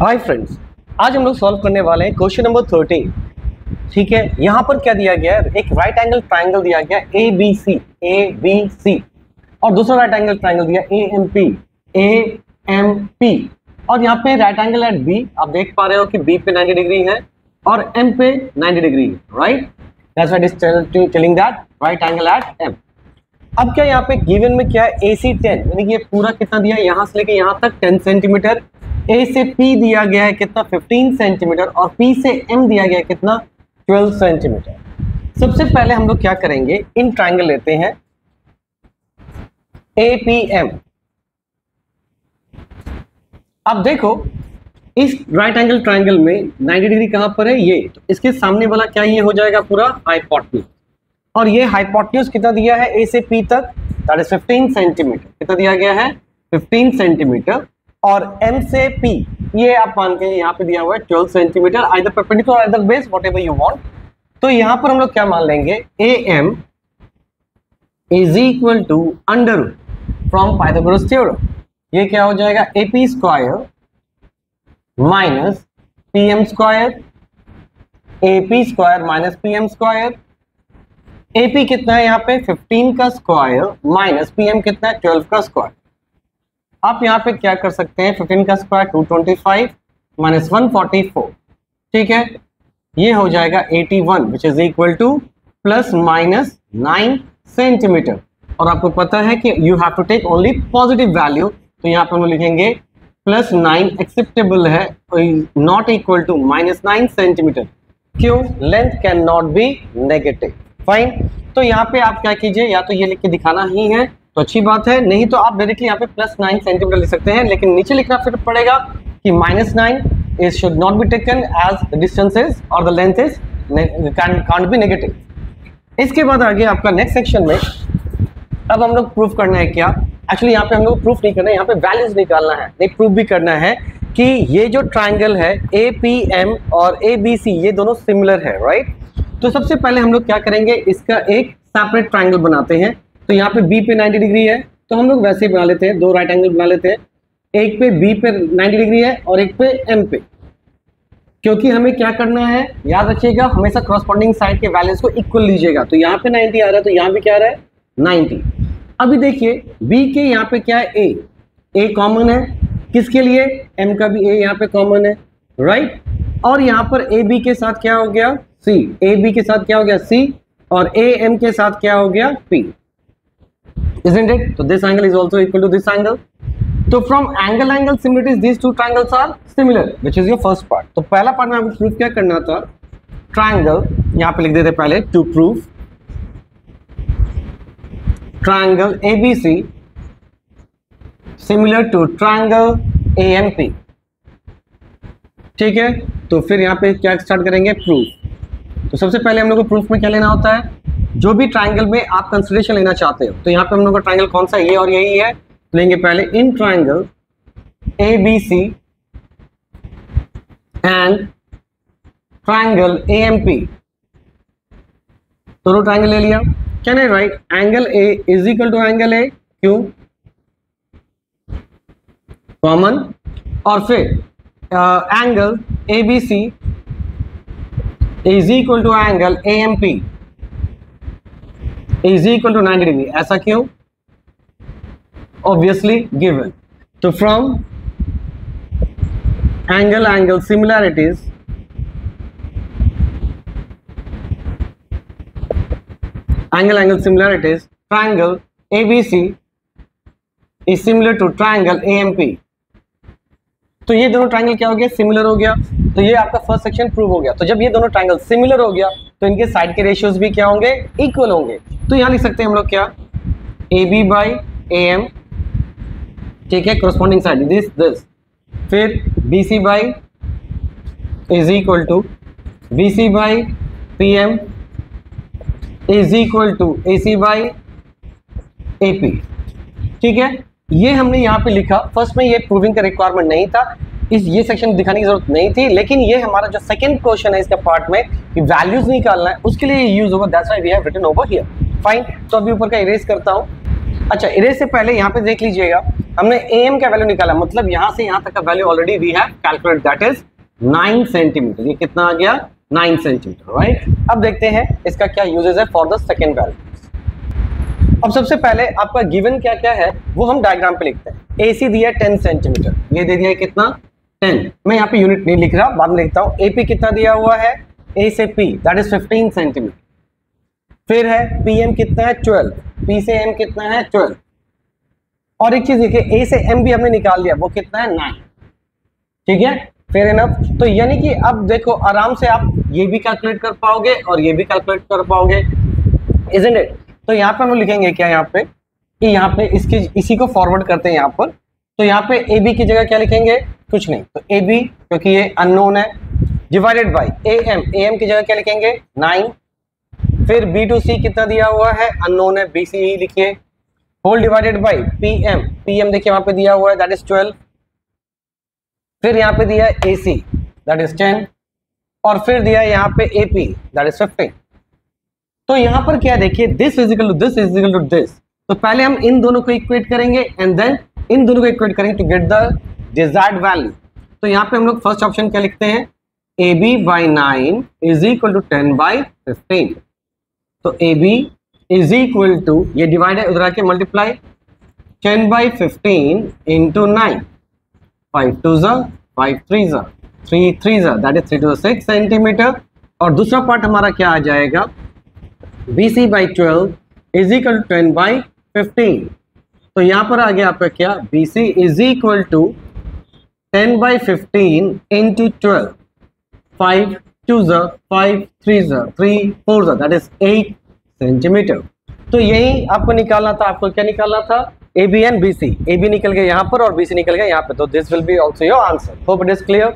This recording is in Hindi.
हाय फ्रेंड्स, आज हम लोग सॉल्व करने वाले हैं क्वेश्चन नंबर 13। ठीक है, यहाँ पर क्या दिया गया है, एक राइट एंगल ट्राइंगल दिया गया ए बी सी और दूसरा राइट एंगल ट्राइंगल दिया ए एम पी और यहाँ पे राइट एंगल एट बी आप देख पा रहे हो कि बी पे 90 डिग्री है और एम पे 90 डिग्री है, right. That's what is telling that right angle at M. अब क्या यहाँ पे गिवन में क्या है, AC 10 यानी कि ये पूरा कितना दिया है, यहाँ से लेके यहाँ तक 10 सेंटीमीटर, A से P दिया गया है कितना 15 सेंटीमीटर और P से M दिया गया है कितना 12 सेंटीमीटर। सबसे पहले हम लोग क्या करेंगे, इन ट्राइंगल लेते हैं APM। अब देखो इस राइट एंगल ट्राइंगल में 90 डिग्री कहां पर है, ये तो इसके सामने वाला क्या ये हो जाएगा पूरा हाइपोटेन्यूज और ये हाइपोटेन्यूज कितना दिया है A से P तक, दैट इज 15 सेंटीमीटर। कितना दिया गया है 15 सेंटीमीटर और M से P ये आप मान के यहाँ पे दिया हुआ है 12 सेंटीमीटर, आइदर परपेंडिकुलर और either base whatever you want. तो यहाँ पर हम लोग क्या मान लेंगे, AM is equal to under root from Pythagoras theorem. ये क्या हो जाएगा AP square minus PM square, AP square minus PM square. AP कितना है यहाँ पे 15 का स्क्वायर माइनस PM कितना है 12 का स्क्वायर। आप यहाँ पे क्या कर सकते हैं, 15 का स्क्वायर 225 माइनस 144, ठीक है, ये हो जाएगा 81 which is equal to plus minus 9 centimetre. और आपको पता है कि you have to take only positive value, तो यहाँ पे हम लिखेंगे प्लस 9 एक्सेप्टेबल है, not equal to minus 9 centimetre. क्यों, length can not be negative, fine. तो यहाँ पे आप क्या कीजिए, या तो ये लिख के दिखाना ही है तो अच्छी बात है, नहीं तो आप डायरेक्टली यहाँ पे प्लस 9 सेंटीमीटर लिख सकते हैं, लेकिन नीचे लिखना फिर पड़ेगा कि minus 9 is should not be taken as the distance is और the length is can't be negative. इसके बाद आगे आपका नेक्स्ट सेक्शन में अब हम लोग प्रूफ करना है क्या, एक्चुअली यहाँ पे हम लोग प्रूफ नहीं करना है, यहाँ पे वैल्यूज निकालना है, नहीं प्रूफ भी करना है कि ये जो ट्राइंगल है APM और ABC ये दोनों सिमिलर है, राइट। तो सबसे पहले हम लोग क्या करेंगे, इसका एक सेपरेट ट्राइंगल बनाते हैं। तो यहाँ पे B पे 90 डिग्री है तो हम लोग वैसे ही बना लेते हैं, दो राइट एंगल बना लेते हैं, एक पे B पे 90 डिग्री है और एक पे M पे, क्योंकि हमें क्या करना है, याद रखिएगा हमेशा करस्पॉन्डिंग साइड के वैल्यूज को इक्वल लीजिएगा। तो यहाँ पे 90 आ रहा है तो यहाँ भी क्या आ रहा है 90। अभी देखिए B के यहाँ पे क्या है A कॉमन है, किसके लिए, M का भी A यहाँ पे कॉमन है, राइट। और यहाँ पर AB के साथ क्या हो गया C, AB के साथ क्या हो गया C और AM के साथ क्या हो गया P, isn't it? So this angle is also equal to this angle. So from angle similarities these two triangles are similar, which is your first part. तो पहला पार्ट में आपको प्रूफ क्या करना था, ट्राइंगल यहाँ पे लिख देते पहले, to proof triangle ABC similar to triangle AMP, ठीक है। तो फिर यहाँ पे क्या स्टार्ट करेंगे, प्रूफ। तो सबसे पहले हम लोग को प्रूफ में क्या लेना होता है, जो भी ट्राइंगल में आप कंसिडरेशन लेना चाहते हो। तो यहाँ पे हम लोग का ट्राइंगल कौन सा, ये और यही है, लेंगे पहले इन triangle ABC and triangle AMP, दोनों ट्राइंगल ले लिया। Can I write angle A is equal to angle A, क्यों, कॉमन, और फिर angle ABC is equal to angle AMP is equal to 90 degree, ऐसा क्यों, ऑब्वियसली गिवन। तो from angle similarities triangle ABC is similar to triangle AMP। तो ये दोनों ट्राइंगल क्या हो गया, सिमिलर हो गया। तो ये आपका फर्स्ट सेक्शन प्रूव हो गया। तो जब ये दोनों ट्राइंगल सिमिलर हो गया तो इनके साइड के रेशियोज भी क्या होंगे, इक्वल होंगे। तो यहाँ लिख सकते हैं हम लोग क्या, AB बाई AM, ठीक है, corresponding साइड दिस, फिर BC by is equal to BC by PM is equal to AC by AP, ठीक है। ये हमने यहाँ पे लिखा, फर्स्ट में ये प्रूविंग का रिक्वायरमेंट नहीं था, ये सेक्शन दिखाने की जरूरत नहीं थी, लेकिन ये हमारा जो सेकंड क्वेश्चन है इसका पार्ट में कि वैल्यूज निकालना है उसके लिए यूज होगा, that's why we have written over here, fine. तो अभी ऊपर का इरेज करता हूँ। अच्छा, इरेज से पहले यहाँ पे देख लीजिएगा, हमने AM का वैल्यू निकाला, मतलब यहां से यहां तक का value already we have calculate, that is 9 centimetre. ये कितना आ गया? 9 सेंटीमीटर, राइट। अब देखते हैं इसका क्या यूजेस है फॉर द सेकेंड वैल्यू। अब सबसे पहले आपका गिवन क्या क्या है वो हम डायग्राम पे लिखते हैं। AC दिया 10 सेंटीमीटर, ये दे दिया है कितना? 10। मैं यहाँ पे यूनिट नहीं लिख रहा, बाद में लिखता हूँ। AP कितना दिया हुआ है? A से P दैट इज 15 सेंटीमीटर। फिर है PM कितना है? 12। P से M कितना है? 12। और एक चीज देखिए, A से M भी हमने निकाल लिया, वो कितना है? 9। ठीक है, फेयर इनफ। तो यानी कि अब देखो आराम से आप ये भी कैलकुलेट कर पाओगे और ये भी कैलकुलेट कर पाओगे, इजंट इट? तो यहाँ पे हम लिखेंगे क्या यहाँ पे कि यहाँ पे इसके इसी को फॉरवर्ड करते हैं यहाँ पर। तो यहाँ पे AB की जगह क्या लिखेंगे? कुछ नहीं, तो AB क्योंकि ये अननोन है, डिवाइडेड बाय AM की जगह क्या लिखेंगे? 9। फिर B to C कितना दिया हुआ है? अननोन है, BC ही लिखिए, होल डिवाइडेड बाय PM देखिए वहां पे दिया हुआ है दैट इज 12। फिर यहाँ पे दिया है AC दैट इज 10 और फिर दिया है यहाँ पे AP दैट इज 15। तो यहाँ पर क्या देखिए, this is equal to this is equal to this. तो पहले हम इन दोनों को इक्वेट करेंगे एंड देन इन दोनों को इक्वेट करेंगे to get the desired value. तो यहाँ पे हम लोग फर्स्ट ऑप्शन क्या लिखते हैं? AB by 9 is equal to 10 by 15। तो AB इज इक्वल टू, ये डिवाइड है उधर आके multiply, 10 by 15 into 9, 5 2 5 3 3 3 that is 3 to the 6 centimetre. और दूसरा पार्ट हमारा क्या आ जाएगा? BC by 12 is equal to 10 by 15। तो यहाँ पर आ गया आपका क्या? BC is equal to 10 by 15 into 12, 5 2 5 3 3 4 that is 8 centimetre. तो यही आपको निकालना था। आपको क्या निकालना था? AB and BC। AB निकल गया यहाँ पर और BC निकल गया यहाँ पे। तो this will be also your answer. Hope it is clear.